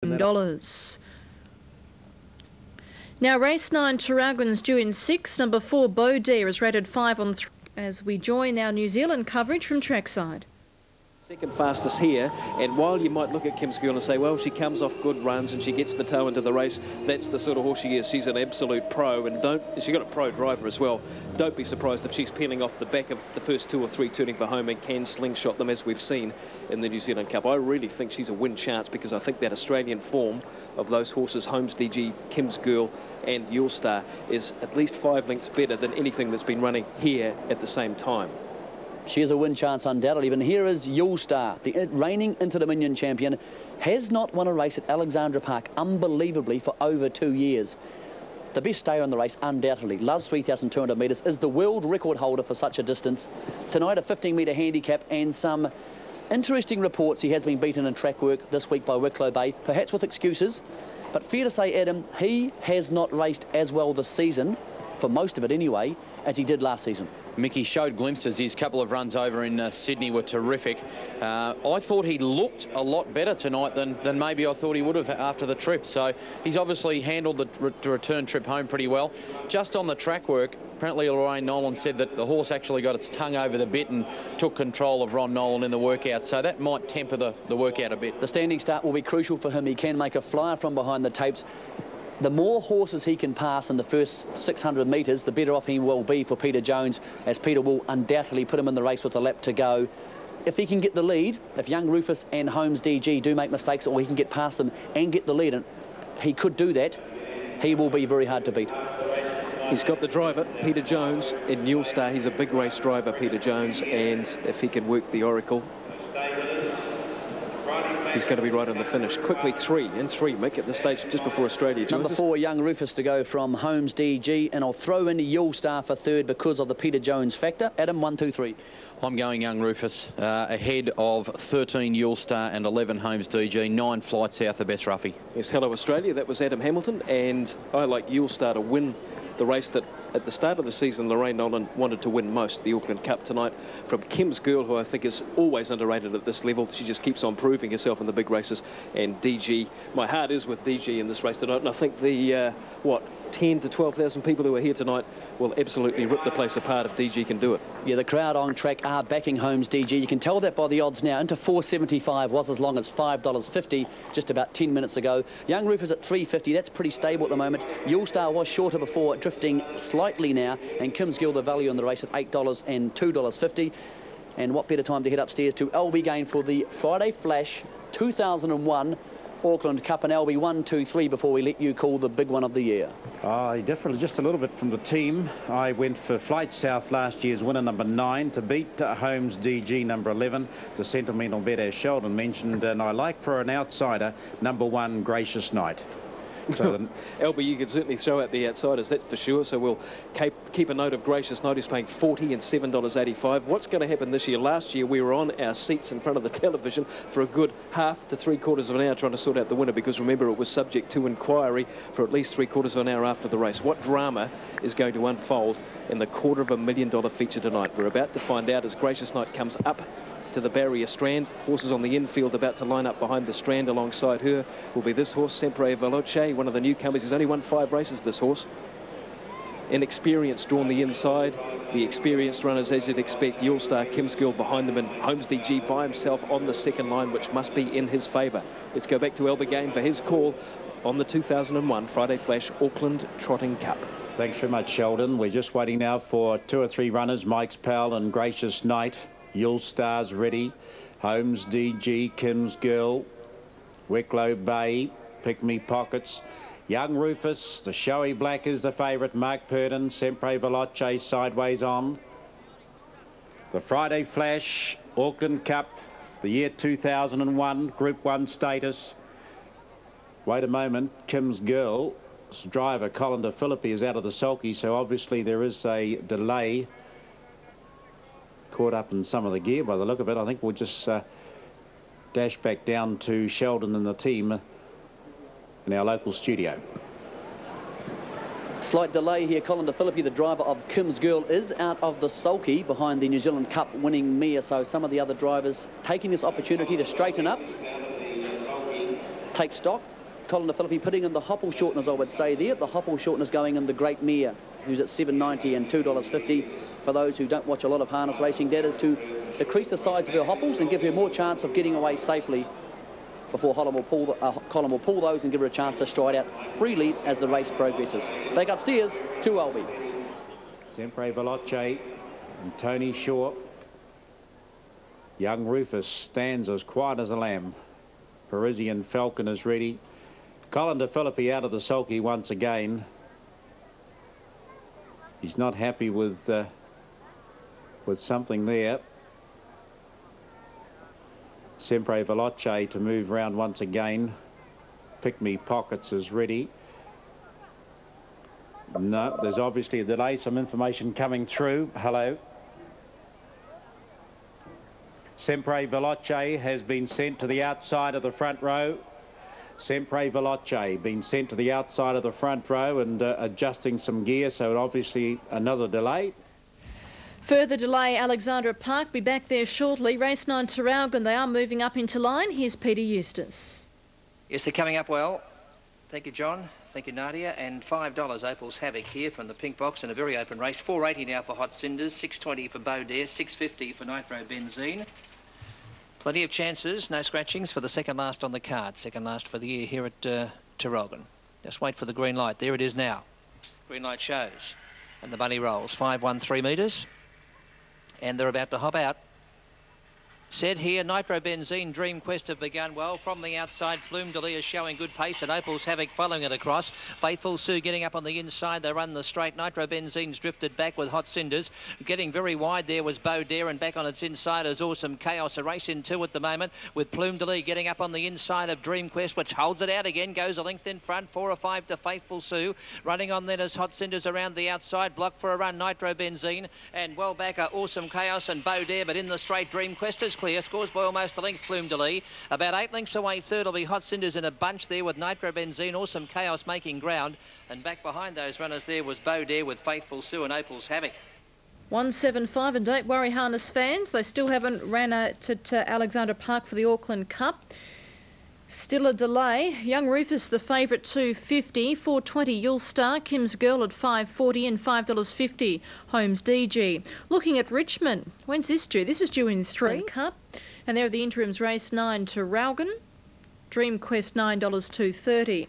$1,000. Now, race 9, Tarragon's due in 6. Number 4, Bodere is rated 5 on 3. As we join our New Zealand coverage from trackside. Second fastest here, and while you might look at Kim's Girl and say, well, she comes off good runs and she gets the toe into the race, that's the sort of horse she is. She's an absolute pro, and she's got a pro driver as well. Don't be surprised if she's peeling off the back of the first 2 or 3 turning for home and can slingshot them, as we've seen in the New Zealand Cup. I really think she's a win chance, because I think that Australian form of those horses, Holmes DG, Kim's Girl and Yule Star, is at least 5 lengths better than anything that's been running here at the same time. She has a win chance undoubtedly, but here is Yule Star, the reigning Inter-Dominion champion, has not won a race at Alexandra Park, unbelievably, for over 2 years. The best stayer in the race, undoubtedly, loves 3,200 metres, is the world record holder for such a distance. Tonight, a 15-metre handicap, and some interesting reports. He has been beaten in track work this week by Wicklow Bay, perhaps with excuses. But fair to say, Adam, he has not raced as well this season, for most of it anyway, as he did last season. Mickey showed glimpses. His couple of runs over in Sydney were terrific. I thought he looked a lot better tonight than maybe I thought he would have after the trip. So he's obviously handled the return trip home pretty well. Just on the track work, apparently Lorraine Nolan said that the horse actually got its tongue over the bit and took control of Ron Nolan in the workout. So that might temper the workout a bit. The standing start will be crucial for him. He can make a flyer from behind the tapes. The more horses he can pass in the first 600 metres, the better off he will be for Peter Jones, as Peter will undoubtedly put him in the race with a lap to go. If he can get the lead, if young Rufus and Holmes DG do make mistakes, or he can get past them and get the lead, and he could do that, he will be very hard to beat. He's got the driver, Peter Jones, in Yule Star. He's a big race driver, Peter Jones, and if he can work the Oracle, he's going to be right on the finish. Quickly, 3 and 3, Mick, at the stage just before Australia. Number 4, young Rufus to go from Holmes DG, and I'll throw in Yule Star for 3rd because of the Peter Jones factor. Adam, 1, 2, 3. I'm going young Rufus, ahead of 13 Yule Star and 11 Holmes DG, 9 Flight South, the best roughie. Yes, hello Australia, that was Adam Hamilton, and I like Yule Star to win the race that at the start of the season Lorraine Nolan wanted to win most, the Auckland Cup tonight, from Kim's Girl, who I think is always underrated at this level. She just keeps on proving herself in the big races, and DG, my heart is with DG in this race tonight, and I think the 10 to 12,000 people who are here tonight will absolutely rip the place apart if DG can do it. Yeah, the crowd on track are backing Holmes DG. You can tell that by the odds now. Into 4.75 was as long as $5.50 just about 10 minutes ago. Young Rufus at 3.50. That's pretty stable at the moment. Yule Star was shorter before, drifting slightly now. And Kim's Gill, the value in the race at $8 and $2.50. And what better time to head upstairs to LB Gain for the Friday Flash 2001 Auckland Cup, and LB 1, 2, 3 before we let you call the big one of the year. I differ just a little bit from the team. I went for Flight South, last year's winner, number 9, to beat Holmes DG, number 11, the sentimental bet, as Sheldon mentioned, and I like for an outsider, number 1, Gracious Night. So LB, you could certainly throw out the outsiders, that's for sure. So we'll keep a note of Gracious Night. He's paying $40 and $7.85. What's going to happen this year? Last year we were on our seats in front of the television for a good half to 3/4 of an hour trying to sort out the winner, because remember it was subject to inquiry for at least 3/4 of an hour after the race. What drama is going to unfold in the $250,000 feature tonight? We're about to find out as Gracious Night comes up to the barrier strand. Horses on the infield about to line up behind the strand. Alongside her will be this horse, Sempre Veloce, one of the newcomers. He's only won 5 races, this horse. Inexperienced drawn the inside. The experienced runners, as you'd expect, Yule Star, Kim's Girl behind them, and Holmes DG by himself on the second line, which must be in his favour. Let's go back to Albert Game for his call on the 2001 Friday Flash Auckland Trotting Cup. thanks very much, Sheldon. We're just waiting now for 2 or 3 runners, Mike's Pal and Gracious Night. Yule Star's ready. Holmes DG, Kim's Girl, Wicklow Bay, Pick Me Pockets, Young Rufus, the showy black is the favourite, Mark Purdon, Sempre Veloce sideways on. The Friday Flash Auckland Cup, the year 2001, Group 1 status. Wait a moment, Kim's Girl, driver Colin de Philippi is out of the sulky, so obviously there is a delay. Caught up in some of the gear by the look of it. I think we'll just dash back down to Sheldon and the team in our local studio. Slight delay here. Colin de Philippi, the driver of Kim's Girl, is out of the sulky behind the New Zealand Cup winning mare. So some of the other drivers taking this opportunity to straighten up. take stock. Colin de Philippi putting in the hopple shorteners, I would say there. The hopple shorteners going in the Great Mare, who's at $7.90 and $2.50. For those who don't watch a lot of harness racing, that is to decrease the size of her hopples and give her more chance of getting away safely before Colin will pull those and give her a chance to stride out freely as the race progresses. Back upstairs to Albie. Sempre Veloce and Tony Shaw. Young Rufus stands as quiet as a lamb. Parisian Falcon is ready. Colin de Philippi out of the sulky once again. He's not happy with something there. Sempre Veloce to move round once again. Pick Me Pockets is ready. No, there's obviously a delay. Some information coming through. Hello. Sempre Veloce has been sent to the outside of the front row. Sempre Veloce been sent to the outside of the front row and adjusting some gear, so obviously another delay. Further delay, Alexandra Park. Be back there shortly. Race 9 Trot, they are moving up into line. Here's Peter Eustace. Yes, they're coming up well. Thank you, John. Thank you, Nadia. And $5 Opal's Havoc here from the pink box in a very open race. $4.80 now for Hot Cinders, $6.20 for Baudelaire, $6.50 for Nitro Benzine. Plenty of chances, no scratchings for the second last on the card. Second last for the year here at Trot. Just wait for the green light. There it is now. Green light shows. And the bunny rolls. 5.13 metres. And they're about to hop out. Said here, Nitro Benzine, Dream Quest have begun well. From the outside, Plume de Lis is showing good pace, and Opal's Havoc following it across. Faithful Sue getting up on the inside. They run the straight. Nitro Benzine's drifted back with Hot Cinders. Getting very wide there was Baudelaire, and back on its inside is Awesome Chaos. A race in two at the moment, with Plume de Lis getting up on the inside of Dream Quest, which holds it out again, goes a length in front, 4 or 5 to Faithful Sue. Running on then as Hot Cinders around the outside, block for a run, Nitro Benzine, and well back are Awesome Chaos and Baudelaire, but in the straight, Dream Quest is clear, scores by almost a length, Plume de Lis. About 8 lengths away, third will be Hot Cinders in a bunch there with Nitro Benzine, Awesome Chaos making ground, and back behind those runners there was Baudelaire with Faithful Sue and Opal's Havoc. 175, and don't worry, harness fans, they still haven't ran at Alexandra Park for the Auckland Cup. Still a delay. Young Rufus, the favourite, $2.50. $4.20 You'll Star. Kim's Girl at $5.40 and $5.50 Holmes DG. Looking at Richmond. When's this due? This is due in 3 Cup. And there are the interims. Race 9 Trot. Dream Quest $9 $2.30.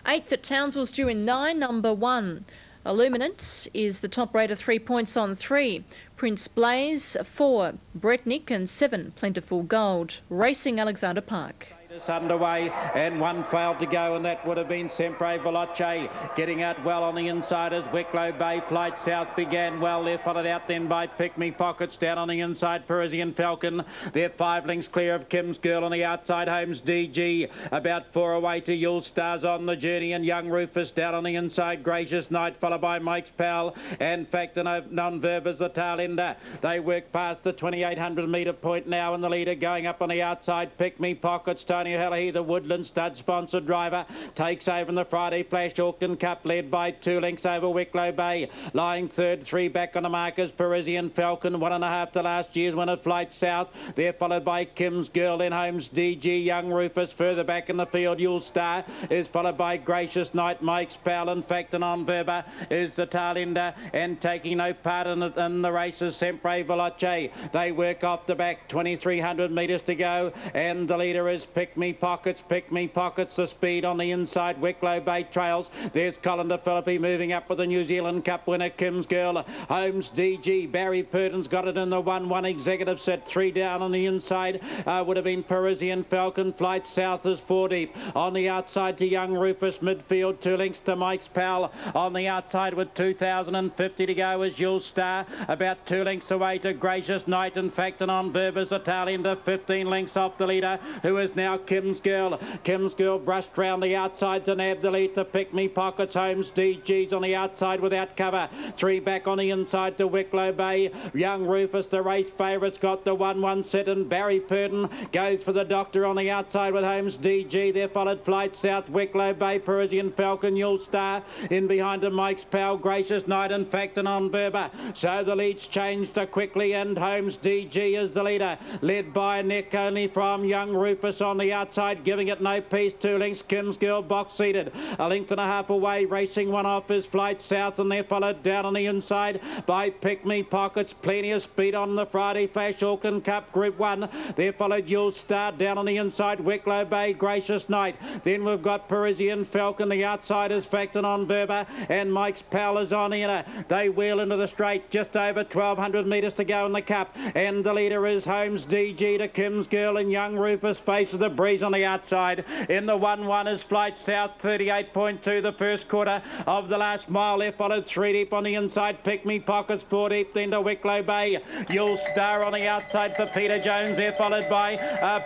8th at Townsville's due in 9. Number 1. Illuminance is the top rate of 3 points on 3. Prince Blaze 4. Bretnick and 7. Plentiful Gold. Racing Alexandra Park. Underway, and one failed to go, and that would have been Sempre Veloce getting out well on the inside as Wicklow Bay. Flight South began well. They're followed out then by Pick Me Pockets down on the inside. Parisian Falcon. They're 5 lengths clear of Kim's Girl on the outside. Holmes DG about 4 away to You'll Stars on the journey, and Young Rufus down on the inside. Gracious Night followed by Mike's Pal and Fact and Non-Verb as the tail ender. They work past the 2,800 metre point now, and the leader going up on the outside. Pick Me Pockets. Tony O'Hallahy, the Woodland stud sponsored driver, takes over in the Friday Flash Auckland Cup, led by 2 lengths over Wicklow Bay. Lying third, 3 back on the markers. Parisian Falcon, 1.5 to last year's winner, Flight South. They're followed by Kim's Girl, then Holmes DG. Young Rufus further back in the field. You'll Star is followed by Gracious Night. Mike's Pal and Fact and Non-Verber is the tail ender, and taking no part in the races, Sempre Veloce. They work off the back, 2,300 metres to go, and the leader is Pick Me Pockets. Pick Me Pockets, the speed on the inside. Wicklow Bay trails. There's Colin de Philippi moving up with the New Zealand Cup winner, Kim's Girl. Holmes DG. Barry Purden's got it in the 1-1 executive set. 3 down on the inside. Would have been Parisian Falcon. Flight South is 4 deep. On the outside to Young Rufus. Midfield, 2 lengths to Mike's Pal. On the outside with 2,050 to go is You'll Star. About 2 lengths away to Gracious Night. In fact, and on Verbers, a tail ender, 15 lengths off the leader, who is now Kim's Girl. Kim's Girl brushed round the outside to nab the lead to Pick Me Pockets. Holmes DG's on the outside without cover. 3 back on the inside to Wicklow Bay. Young Rufus, the race favourite's got the 1-1 set, and Barry Purden goes for the Doctor on the outside with Holmes DG. They're followed Flight South, Wicklow Bay, Parisian Falcon, You'll Star. In behind them Mike's Pal, Gracious Night and Fact and Non-Verber. So the lead's changed quickly, and Holmes DG is the leader, led by a neck only from Young Rufus on the outside, giving it no peace. 2 lengths, Kim's Girl box seated. A length and a half away, racing one off is Flight South, and they're followed down on the inside by Pick Me Pockets. Plenty of speed on the Friday Flash Auckland Cup Group 1. They're followed You'll Start down on the inside, Wicklow Bay, Gracious Night. Then we've got Parisian Falcon. The outside is Facton on Verba, and Mike's Pal is on inner. They wheel into the straight, just over 1,200 metres to go in the cup, and the leader is Holmes DG to Kim's Girl, and Young Rufus faces the breeze on the outside. In the 1-1 is Flight South, 38.2 the first quarter of the last mile. They're followed 3 deep on the inside, Pick Me Pockets 4 deep, then to Wicklow Bay. You'll Star on the outside for Peter Jones. They're followed by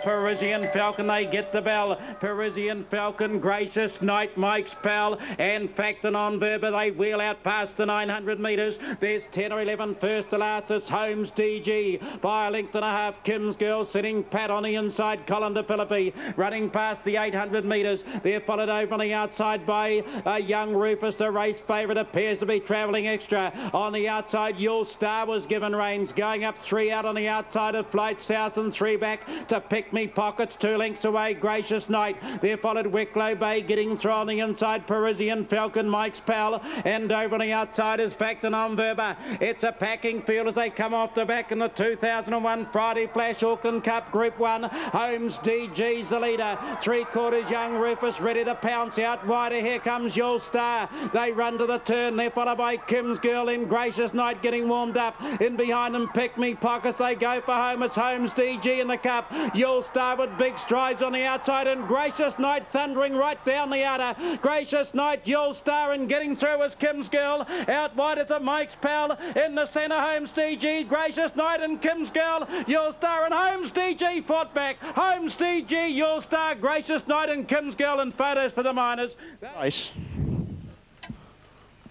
Parisian Falcon. They get the bell. Parisian Falcon, Gracious Night, Mike's Pal, and Facton on Verba. They wheel out past the 900 metres. There's 10 or 11 first to last. It's Holmes DG by a length and a half. Kim's Girl sitting pat on the inside. Colin de Philippi running past the 800 metres. They're followed over on the outside by Young Rufus. The race favourite appears to be travelling extra. On the outside, You'll Star was given reins. Going up 3 out on the outside of Flight South, and 3 back to Pick Me Pockets. 2 lengths away, Gracious Night. They're followed Wicklow Bay getting through on the inside. Parisian Falcon, Mike's Pal, and over on the outside is Facton on Verba. It's a packing field as they come off the back in the 2001 Friday Flash Auckland Cup Group 1. Holmes DG's the leader. 3/4 Young Rufus ready to pounce out wider. Here comes You'll Star. They run to the turn. They're followed by Kim's Girl in Gracious Night getting warmed up. In behind them, Pick Me Pockets. They go for home. It's Holmes DG in the cup. You'll Star with big strides on the outside, and Gracious Night thundering right down the outer. Gracious Night, You'll Star, and getting through is Kim's Girl. Out wide at the Mike's Pal. In the centre, Holmes DG, Gracious Night and Kim's Girl. You'll Star and Holmes DG fought back. Holmes DG, You'll Star, Gracious Night and Kim's Girl, and photos for the miners. Race.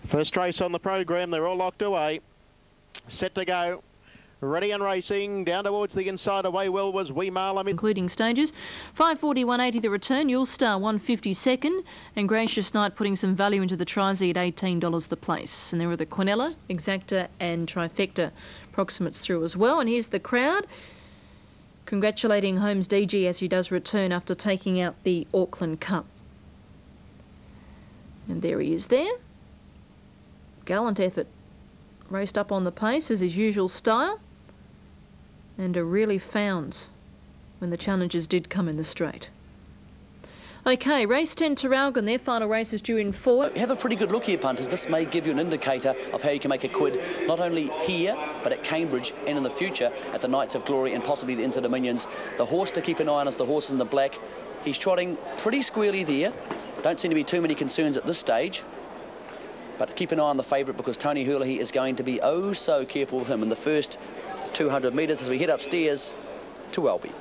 First race on the program. They're all locked away. Set to go. Ready and racing. Down towards the inside. Away well was Wee Marlem. Including stages. 5:40, 180 the return. You'll Star 152nd. And Gracious Night putting some value into the Tri-Z at $18 the place. And there are the Quinella, Exacta and Trifecta approximates through as well. And here's the crowd congratulating Holmes DG as he does return after taking out the Auckland Cup. And there he is there. Gallant effort. Raced up on the pace as his usual style. And really found when the challenges did come in the straight. Okay, race 10 Taralgan, their final race is due in 4. Have a pretty good look here, punters. This may give you an indicator of how you can make a quid, not only here, but at Cambridge and in the future at the Knights of Glory and possibly the Inter Dominions. The horse to keep an eye on is the horse in the black. He's trotting pretty squarely there. Don't seem to be too many concerns at this stage. But keep an eye on the favourite, because Tony Hurley is going to be oh so careful with him in the first 200 metres as we head upstairs to Albi.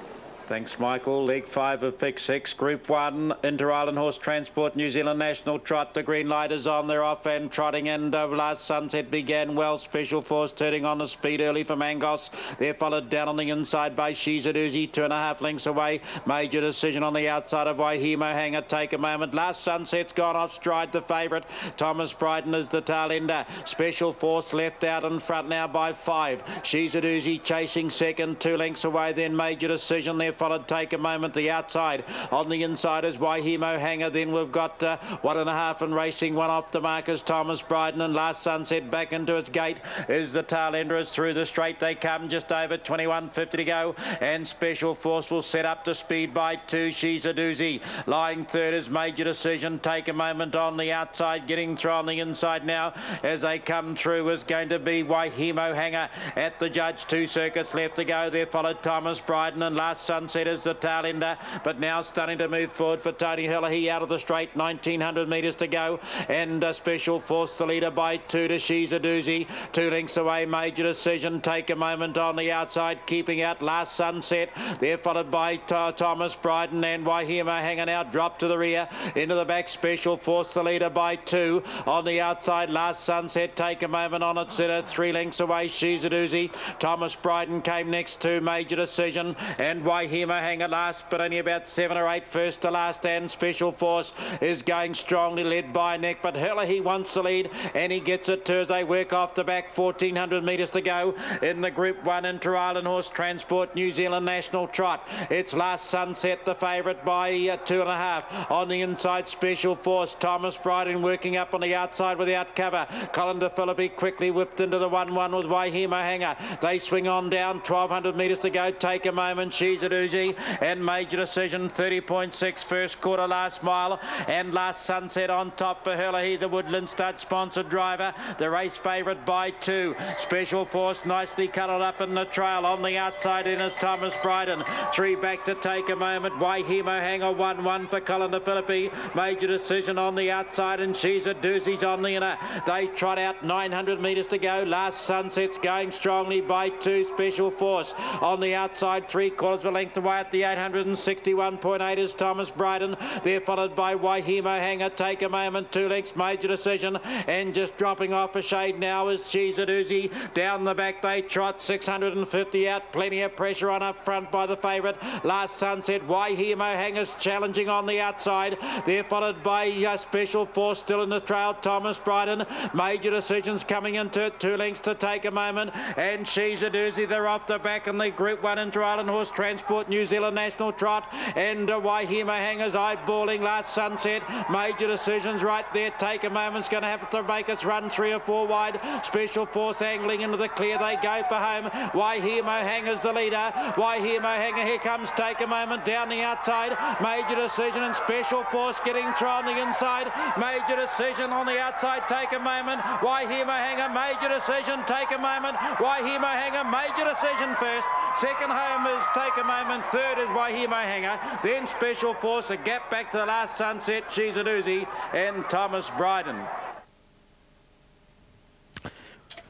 Thanks, Michael. Leg 5 of pick 6, Group 1, Inter-Island Horse Transport, New Zealand National Trot. The green light is on, they're off and trotting, and Last Sunset began well. Special Force turning on the speed early for Mangos. They're followed down on the inside by She's a Doozy, 2.5 lengths away. Major Decision on the outside of Waihemo Hanger. Take a moment. Last Sunset's gone off stride, the favourite. Thomas Bryden is the tail ender. Special Force left out in front now by 5. She's a Doozy chasing second, 2 lengths away. Then Major Decision. They're followed, Take a Moment, the outside. On the inside is Waihemo Hanger. Then we've got 1.5 and racing one off the markers, Thomas Bryden, and Last Sunset back into its gate is the tail enders. Through the straight they come, just over 21.50 to go, and Special Force will set up to speed by 2. She's a Doozy. Lying third is Major Decision. Take a Moment on the outside, getting through on the inside now as they come through is going to be Waihemo Hanger at the judge. 2 circuits left to go. They're followed Thomas Bryden, and Last Sunset is the tail ender, but now starting to move forward for Tony Hurley out of the straight. 1900 metres to go, and Special Force the leader by 2 to She's a Doozy. 2 lengths away, Major Decision. Take a Moment on the outside, keeping out Last Sunset. They're followed by Thomas Bryden, and Waihemo hanging out, drop to the rear. Into the back, Special Force the leader by 2. On the outside, Last Sunset. Take a Moment on its sitter. 3 lengths away, She's a Doozy. Thomas Bryden came next to Major Decision, and Waihemo Waihima Hanger last, but only about 7 or 8 first to last, and Special Force is going strongly, led by Nick, but Hiller, he wants the lead, and he gets it to as they work off the back. 1,400 metres to go in the Group 1 Inter-Island Horse Transport New Zealand National Trot. It's Last Sunset, the favourite by 2.5. On the inside, Special Force, Thomas Bryden working up on the outside without cover. Colin De Philippi quickly whipped into the 1-1 with Waihima Hanger. They swing on down, 1,200 metres to go. Take a moment, she's at Uzi, and Major Decision 30.6 first quarter last mile, and Last Sunset on top for Hurley, the Woodland Stud sponsored driver. The race favourite by 2. Special Force nicely cuddled up in the trail. On the outside in is Thomas Bryden. 3 back to Take a Moment. Waihima Hanger 1-1 for Colin De Philippi. Major Decision on the outside, and she's a doozy's on the inner. They trot out 900 metres to go. Last Sunset's going strongly by 2. Special Force on the outside, 3/4 of a length away at the 861.8 is Thomas Bryden. They're followed by Waihima Hanger. Take a Moment, 2 lengths. Major Decision, and just dropping off a shade now is She's a Doozy. Down the back they trot, 650 out. Plenty of pressure on up front by the favourite Last Sunset. Waihima Hangers challenging on the outside. They're followed by Special Force still in the trail, Thomas Bryden. Major Decisions coming into it, 2 lengths to Take a Moment, and She's a Doozy. They're off the back in the Group 1 Inter-Island Horse Transport New Zealand National Trot, and Waihima Hangers eyeballing Last Sunset. Major Decisions right there. Take a Moment's going to have to make its run 3 or 4 wide. Special Force angling into the clear. They go for home. Waihima Hangers the leader. Waihima Hanger, here comes Take a Moment down the outside. Major Decision and Special Force getting Trot on the inside. Major Decision on the outside. Take a Moment. Waihima Hanger. Major Decision. Take a Moment. Waihima Hanger. Major Decision first. Second home is Take a Moment. Third is Waihima Hanger. Then Special Force. A gap back to the Last Sunset. She's a Doozy and Thomas Bryden.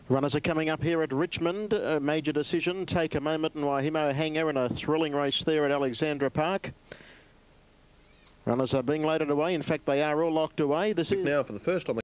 Runners are coming up here at Richmond. Major Decision, Take a Moment, and Waihima Hanger in a thrilling race there at Alexandra Park. Runners are being loaded away. In fact, they are all locked away. This is now for the first time.